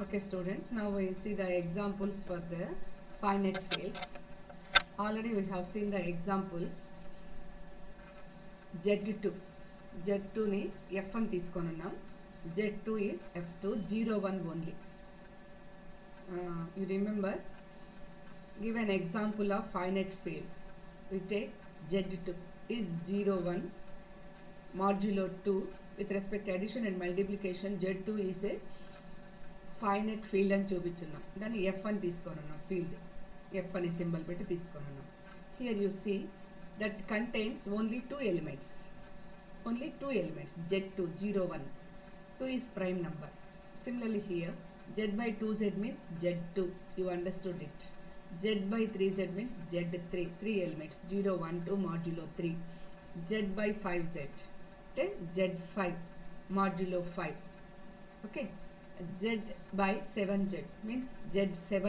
Okay students, now we see the examples for the finite fields. Already we have seen the example Z2. Z2 ni F1 తీసుకొనున్నాం. Z2 is F2 01 only. You remember, give an example of finite field. We take Z2 is 01 modulo 2 with respect to addition and multiplication. Z2 is a finite field అని చూపించున్నాం. దాన్ని F1 తీసుకొనున్నాం. Field F1 symbol పెట్టి తీసుకొనున్నాం. Here you see that contains only two elements. Z2 01. 2 is prime number. Similarly here Z by 2Z means Z2. You understood it. Z by 3Z means Z3. 3 elements 0 1 2 modulo 3. Z by 5Z okay, Z5 modulo 5. Okay, Z by 7Z means Z7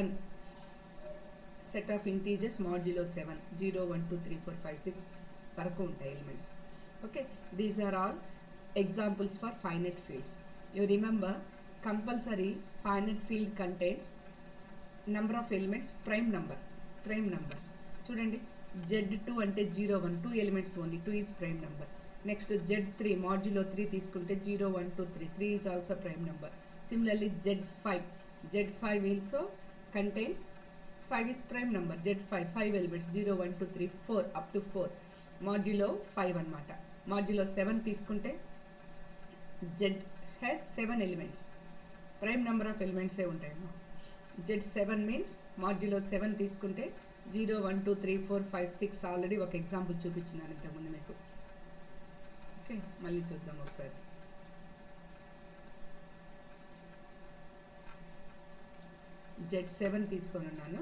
set of integers modulo 7 0 1 2 3 4 5 6 వరకు ఉంటాయి elements. Okay, these are all examples for finite fields. You remember, compulsory finite field contains number of elements prime numbers. చూడండి, Z2 అంటే 0 1 2 elements only, 2 is prime number. Next Z3 modulo 3 తీసుకుంటే 0 1 2 3 3 is also prime number. Similarly Z5 also contains 5 is prime number. Z5 5 elements 0 1 2 3 4 up to 4 modulo 5 అన్నమాట. modulo 7 తీసుకుంటే Z has 7 elements, prime number of elements ఏ ఉంటాయి. Z7 means modulo 7 తీసుకుంటే 0 1 2 3 4 5 6 already ఒక example చూపించినాను ఇంతకుముందు మీకు. Okay, మళ్ళీ చూద్దాం ఒకసారి. Z7 తీసుకొని ఉన్నాను.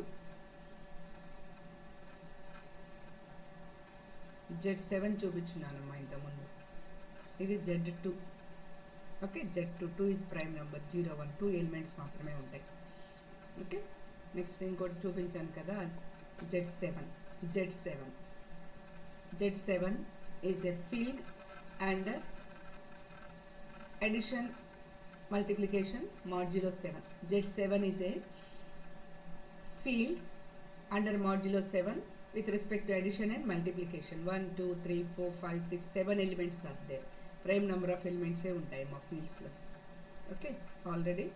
Z7 చూపించున్నానమ్మా ఇంతకుముందు. ఇది Z2. Okay, Z2 is prime number 0 1 2 elements మాత్రమే ఉంటాయి. ఓకే, నెక్స్ట్ ఇంకోటి చూపించాను కదా, Z7 is a field under addition multiplication modulo 7. Z7 is a field under modulo 7 with respect to addition and multiplication. 1 2 3 4 5 6 7 elements are there. Prime number of elements ఏ ఉంటాయి మా fields లో. Okay, already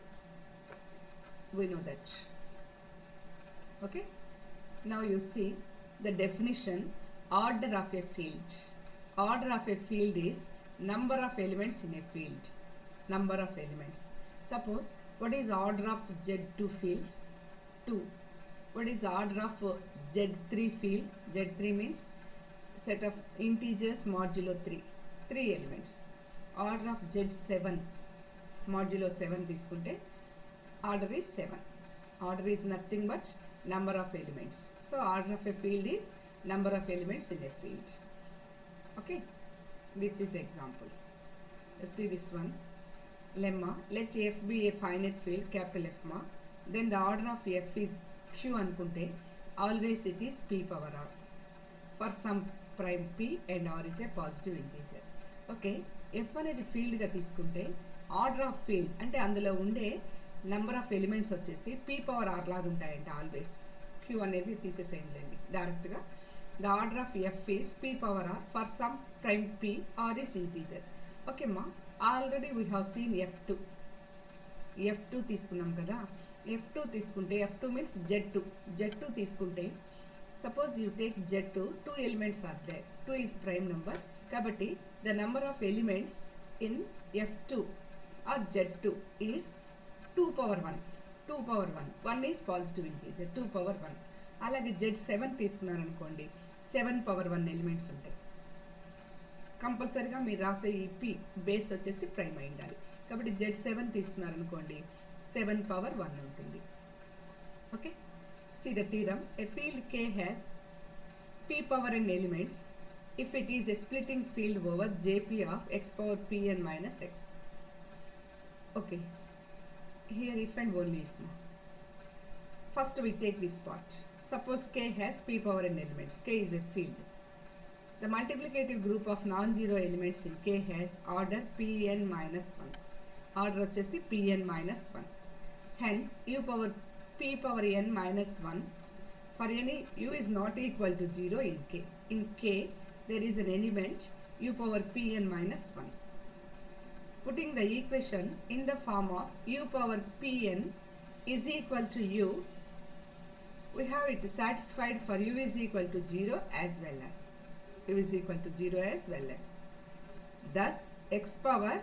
we know that. Okay, now you see the definition. Order of a field. Order of a field is number of elements in a field. Number of elements. Suppose, what is order of Z2 field? 2. What is order of Z3 field? Z3 means set of integers modulo 3. 3 elements. Order of Z7 modulo 7 తీసుకుంటే order is 7. Order is nothing but number of elements. So order of a field is number of elements in a field. Okay, this is examples. Let's see this one. Lemma, let F be a finite field, capital F ma, then the order of F is Q అనుకుంటే always it is P power R for some prime P and R is a positive integer. Okay, F అనేది ఫీల్డ్గా తీసుకుంటే order of field అంటే అందులో ఉండే number of elements వచ్చేసి P power R లాగా ఉంటాయంట always. Q అనేది తీసేసేయండి డైరెక్ట్గా. The order of F is P power R for some prime P R is integer. Okay మా, already we have seen F2 తీసుకున్నాం కదా. F2 తీసుకుంటే F2 మీన్స్ Z2 తీసుకుంటే suppose you take Z2, 2 elements are there. 2 is prime number కాబట్టి the number of elements in F2 or Z2 is 2 power 1. 1 is positive integer, 2 power 1. అలాగే Z7 తీసుకున్నారనుకోండి, 7 power 1 elements ఉంటాయి. కంపల్సరీగా మీరు రాసే ఈ P base వచ్చేసి prime అయి ఉండాలి. కాబట్టి Z7 తీసుకున్నారనుకోండి 7 power 1 ఉంటుంది. Okay, see the theorem. A field K has P power n elements if it is a splitting field over Jp of x power Pn minus x. Okay, here if and only if. First we take this part. Suppose K has P power n elements. K is a field. The multiplicative group of non-zero elements in K has order Pn minus 1. Order వచ్చేసి Pn minus 1. Hence, u power p power n minus 1 for any u is not equal to 0 in k. In k, there is an element u power pn minus 1. Putting the equation in the form of u power pn is equal to u, we have it satisfied for u is equal to 0 as well as. U is equal to 0 as well as. Thus, x power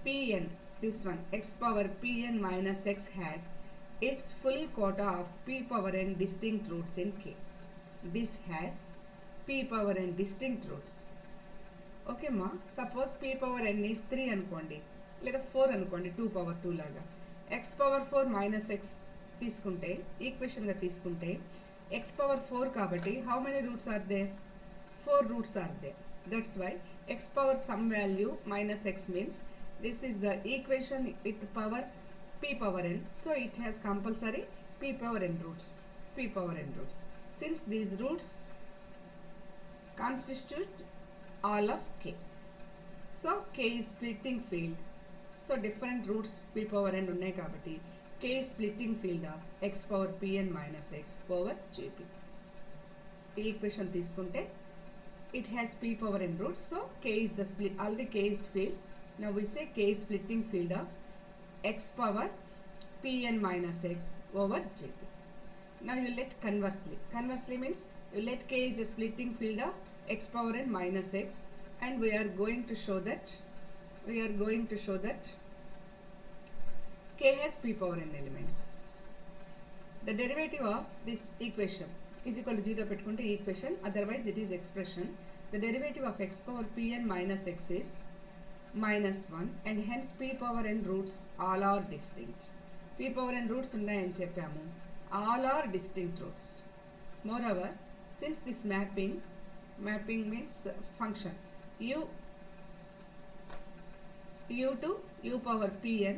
pn, this one, x power pn minus x has its full quota of p power n distinct roots in k. This has p power n distinct roots. Okay ma, suppose p power n is 3 అనుకోండి లేదా 4 అనుకోండి 2 power 2 లాగా. x power 4 minus x తీసుకుంటే ఈక్వేషన్గా తీసుకుంటే x power 4 కాబట్టి how many roots are there? 4 roots are there. That's why x power some value minus x means this is the equation with power p power n. So it has compulsory p power n roots. P power n roots. Since these roots constitute all of k. So k is splitting field. So different roots p power n ఉన్నాయి కాబట్టి k is splitting field of x power pn minus x power jp. ఈ equation తీసుకుంటే it has p power n roots. So k is the split, already k is field. Now we say k is splitting field of x power pn minus x over jp. Now you let conversely. Conversely means you let k is a splitting field of x power n minus x, and we are going to show that k has p power n elements. The derivative of this equation is equal to 0 పెట్టుకుంటే equation, otherwise it is expression. The derivative of x power pn minus x is minus 1, and hence p power n roots all are distinct. p power n roots ఉన్నాయని చెప్పాము, all are distinct roots. Moreover, since this mapping means function u to u power pn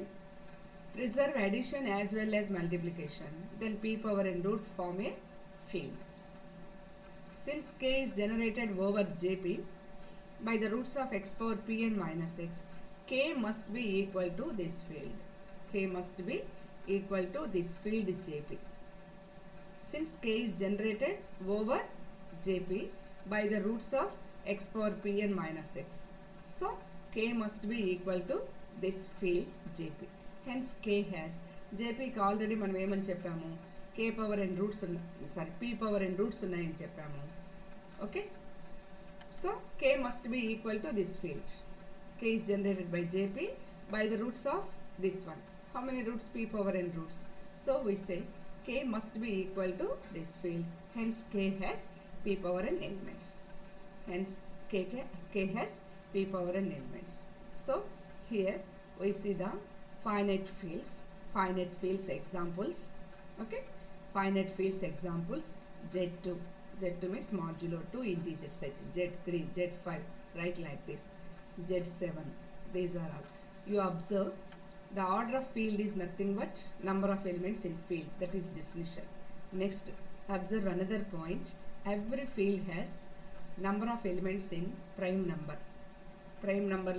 preserve addition as well as multiplication, then p power n root form a field. Since k is generated over jp by the roots of x power pn minus x, k must be equal to this field. K must be equal to this field jp. Since k is generated over jp by the roots of x power pn minus x, so k must be equal to this field jp. Hence k has, jp కి already మనం ఏమని చెప్పాము, k power n roots p power n roots ఉన్నాయని చెప్పాము. Okay, so k must be equal to this field. K is generated by jp by the roots of this one. How many roots? P power n roots. So we say k must be equal to this field. Hence k has p power n elements. Hence k has p power n elements. So here we see the finite fields examples. Okay, finite fields examples. Z2 means modulo 2 integer set, Z3, Z5, write like this, Z7, these are all. You observe the order of field is nothing but number of elements in field, that is definition. Next, observe another point, every field has number of elements in prime number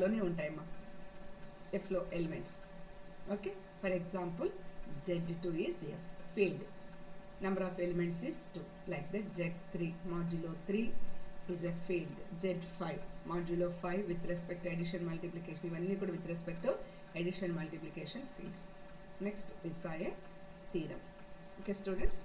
లోనే ఉంటాయమ్మా f లో elements. Okay, for example Z2 is f field, number of elements is 2, like that. Z3 modulo 3 is a field, Z5 modulo 5 with respect to addition multiplication, ఇవన్నీ కూడా with respect to addition multiplication fields. Next we saw a theorem. Okay students,